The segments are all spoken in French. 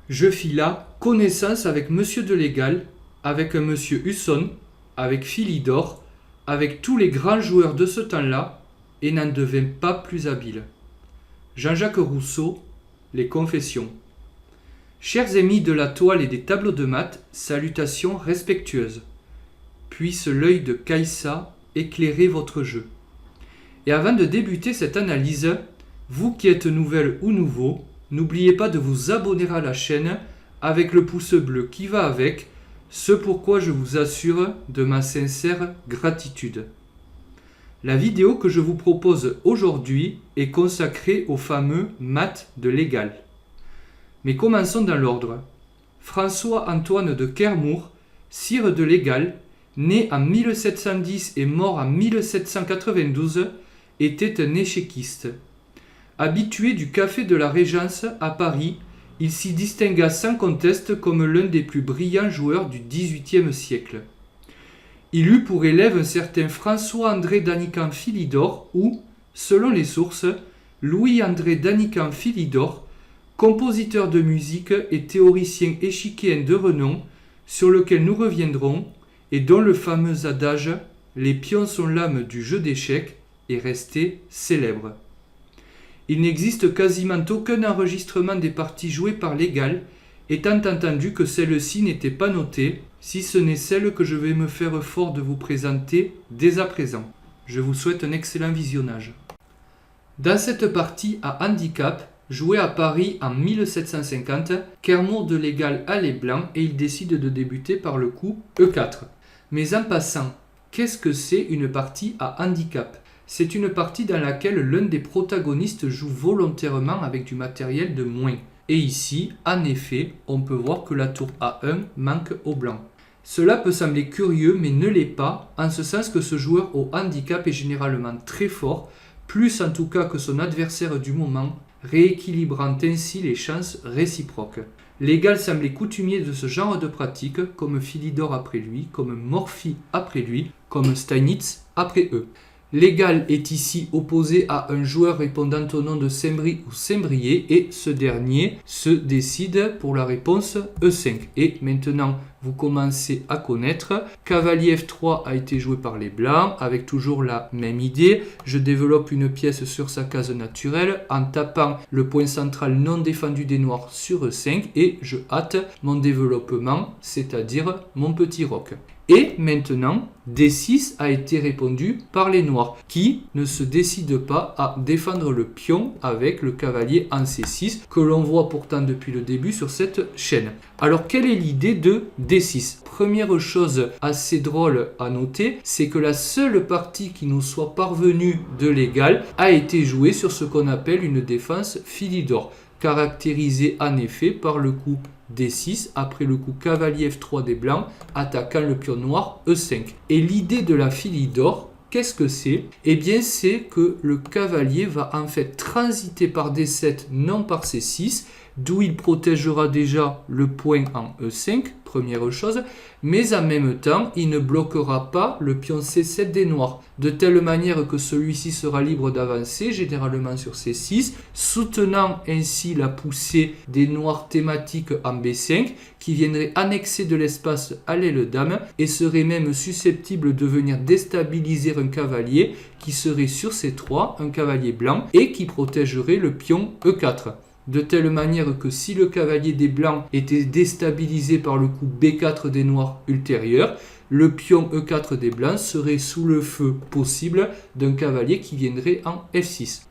Je fis là connaissance avec Monsieur de Légal, avec un Monsieur Husson, avec Philidor, avec tous les grands joueurs de ce temps-là, et n'en devins pas plus habile. Jean-Jacques Rousseau, Les Confessions. Chers amis de la toile et des tableaux de maths, salutations respectueuses. Puisse l'œil de Caïssa éclairer votre jeu. Et avant de débuter cette analyse, vous qui êtes nouvelle ou nouveau, n'oubliez pas de vous abonner à la chaîne avec le pouce bleu qui va avec, ce pourquoi je vous assure de ma sincère gratitude. La vidéo que je vous propose aujourd'hui est consacrée aux fameux maths de Légal. Mais commençons dans l'ordre. François-Antoine de Kermour, sire de Légal, né en 1710 et mort en 1792, était un échéquiste. Habitué du café de la Régence à Paris, il s'y distingua sans conteste comme l'un des plus brillants joueurs du XVIIIe siècle. Il eut pour élève un certain François-André d'Anican Philidor ou, selon les sources, Louis-André d'Anican Philidor, compositeur de musique et théoricien échiquéen de renom, sur lequel nous reviendrons, et dont le fameux adage « Les pions sont l'âme du jeu d'échecs » est resté célèbre. Il n'existe quasiment aucun enregistrement des parties jouées par Légal, étant entendu que celles-ci n'étaient pas notées, si ce n'est celle que je vais me faire fort de vous présenter dès à présent. Je vous souhaite un excellent visionnage. Dans cette partie à handicap, jouée à Paris en 1750, Kermour de Légal a les blancs et il décide de débuter par le coup E4. Mais en passant, qu'est-ce que c'est une partie à handicap ? C'est une partie dans laquelle l'un des protagonistes joue volontairement avec du matériel de moins. Et ici, en effet, on peut voir que la tour A1 manque au blanc. Cela peut sembler curieux, mais ne l'est pas, en ce sens que ce joueur au handicap est généralement très fort, plus en tout cas que son adversaire du moment, rééquilibrant ainsi les chances réciproques. Légal semblait coutumier de ce genre de pratique, comme Philidor après lui, comme Morphy après lui, comme Steinitz après eux. Légal est ici opposé à un joueur répondant au nom de Saint-Brie ou Saint-Brier et ce dernier se décide pour la réponse E5. Et maintenant, vous commencez à connaître. Cavalier F3 a été joué par les blancs avec toujours la même idée. Je développe une pièce sur sa case naturelle en tapant le point central non défendu des noirs sur E5 et je hâte mon développement, c'est-à-dire mon petit roc. Et maintenant, D6 a été répondu par les noirs, qui ne se décident pas à défendre le pion avec le cavalier en C6, que l'on voit pourtant depuis le début sur cette chaîne. Alors, quelle est l'idée de D6 ? Première chose assez drôle à noter, c'est que la seule partie qui nous soit parvenue de Légal a été jouée sur ce qu'on appelle une défense Philidor, caractérisée en effet par le coup D6 après le coup cavalier F3 des blancs attaquant le pion noir E5. Et l'idée de la Philidor, qu'est-ce que c'est ? Eh bien c'est que le cavalier va en fait transiter par D7 non par C6, d'où il protégera déjà le point en E5, première chose, mais en même temps, il ne bloquera pas le pion C7 des noirs, de telle manière que celui-ci sera libre d'avancer, généralement sur C6, soutenant ainsi la poussée des noirs thématiques en B5, qui viendrait annexer de l'espace à l'aile dame, et serait même susceptible de venir déstabiliser un cavalier qui serait sur C3, un cavalier blanc, et qui protégerait le pion E4. De telle manière que si le cavalier des blancs était déstabilisé par le coup B4 des noirs ultérieur, le pion E4 des blancs serait sous le feu possible d'un cavalier qui viendrait en F6.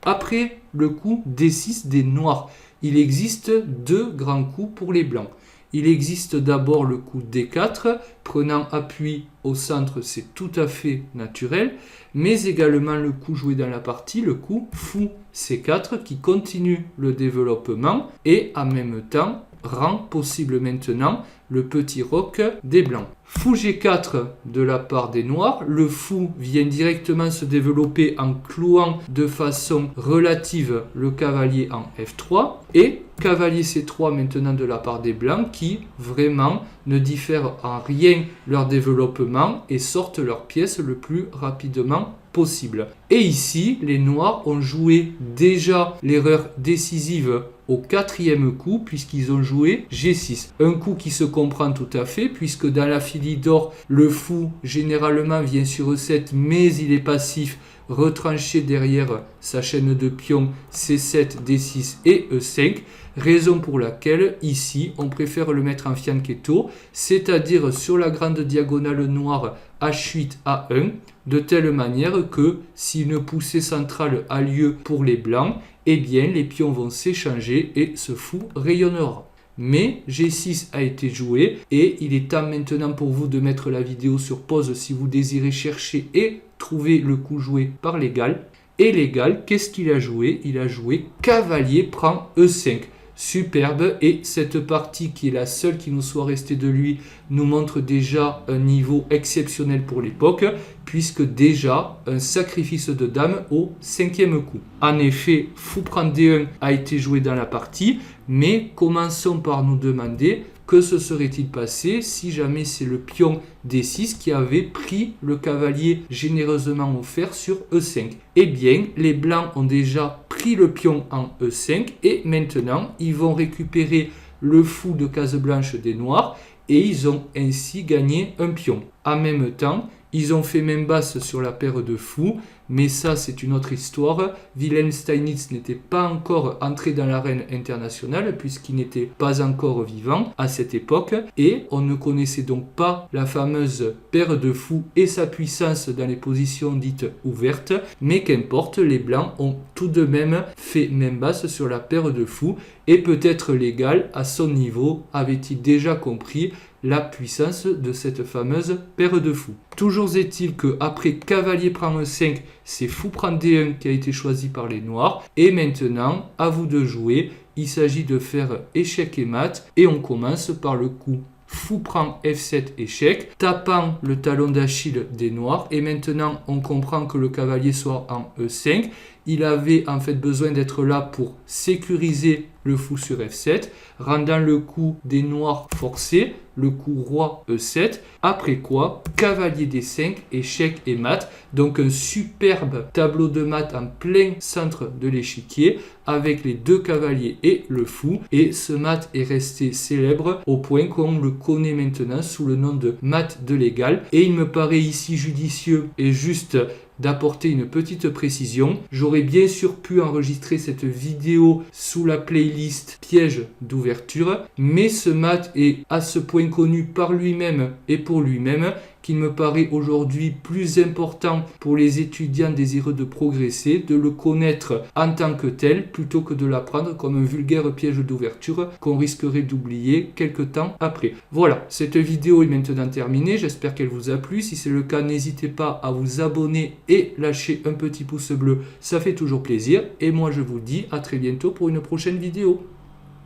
Après le coup D6 des noirs, il existe deux grands coups pour les blancs. Il existe d'abord le coup D4, prenant appui au centre, c'est tout à fait naturel, mais également le coup joué dans la partie, le coup fou C4 qui continue le développement et en même temps rend possible maintenant le petit roc des blancs. Fou G4 de la part des noirs, le fou vient directement se développer en clouant de façon relative le cavalier en F3 et cavalier C3 maintenant de la part des blancs qui vraiment ne diffèrent en rien leur développement et sortent leurs pièces le plus rapidement possible. Et ici, les noirs ont joué déjà l'erreur décisive au 4e coup puisqu'ils ont joué G6. Un coup qui se comprend tout à fait puisque dans la Philidor, le fou généralement vient sur E7 mais il est passif, retranché derrière sa chaîne de pions C7, D6 et E5, raison pour laquelle ici on préfère le mettre en fianchetto, c'est-à-dire sur la grande diagonale noire H8 A1, de telle manière que si une poussée centrale a lieu pour les blancs, eh bien les pions vont s'échanger et ce fou rayonnera. Mais G6 a été joué et il est temps maintenant pour vous de mettre la vidéo sur pause si vous désirez chercher et trouver le coup joué par l'égal. Et l'égal, qu'est-ce qu'il a joué? Il a joué cavalier prend E5. Superbe, et cette partie qui est la seule qui nous soit restée de lui nous montre déjà un niveau exceptionnel pour l'époque, puisque déjà un sacrifice de dame au 5e coup. En effet, fou prend D1 a été joué dans la partie, mais commençons par nous demander que se serait-il passé si jamais c'est le pion D6 qui avait pris le cavalier généreusement offert sur E5. Eh bien, les blancs ont déjà pris le pion en E5 et maintenant ils vont récupérer le fou de case blanche des noirs et ils ont ainsi gagné un pion. En même temps, ils ont fait main basse sur la paire de fous, mais ça c'est une autre histoire. Wilhelm Steinitz n'était pas encore entré dans l'arène internationale puisqu'il n'était pas encore vivant à cette époque et on ne connaissait donc pas la fameuse paire de fous et sa puissance dans les positions dites ouvertes, mais qu'importe, les blancs ont tout de même fait main basse sur la paire de fous et peut-être l'égal à son niveau avait-il déjà compris la puissance de cette fameuse paire de fous. Toujours est-il que après cavalier prend E5, c'est fou prend D1 qui a été choisi par les noirs. Et maintenant, à vous de jouer. Il s'agit de faire échec et mat. Et on commence par le coup fou prend F7 échec, tapant le talon d'Achille des noirs. Et maintenant, on comprend que le cavalier soit en E5. Il avait en fait besoin d'être là pour sécuriser le fou sur F7, rendant le coup des noirs forcé, le coup roi E7, après quoi cavalier D5, échec et mat, donc un superbe tableau de mat en plein centre de l'échiquier avec les deux cavaliers et le fou, et ce mat est resté célèbre au point qu'on le connaît maintenant sous le nom de mat de l'égal, et il me paraît ici judicieux et juste d'apporter une petite précision. J'aurais bien sûr pu enregistrer cette vidéo sous la playlist piège d'ouverture, mais ce mat est à ce point connu par lui-même et pour lui-même qu'il me paraît aujourd'hui plus important pour les étudiants désireux de progresser, de le connaître en tant que tel, plutôt que de l'apprendre comme un vulgaire piège d'ouverture qu'on risquerait d'oublier quelques temps après. Voilà, cette vidéo est maintenant terminée, j'espère qu'elle vous a plu. Si c'est le cas, n'hésitez pas à vous abonner et lâcher un petit pouce bleu, ça fait toujours plaisir. Et moi je vous dis à très bientôt pour une prochaine vidéo.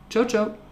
Ciao ciao.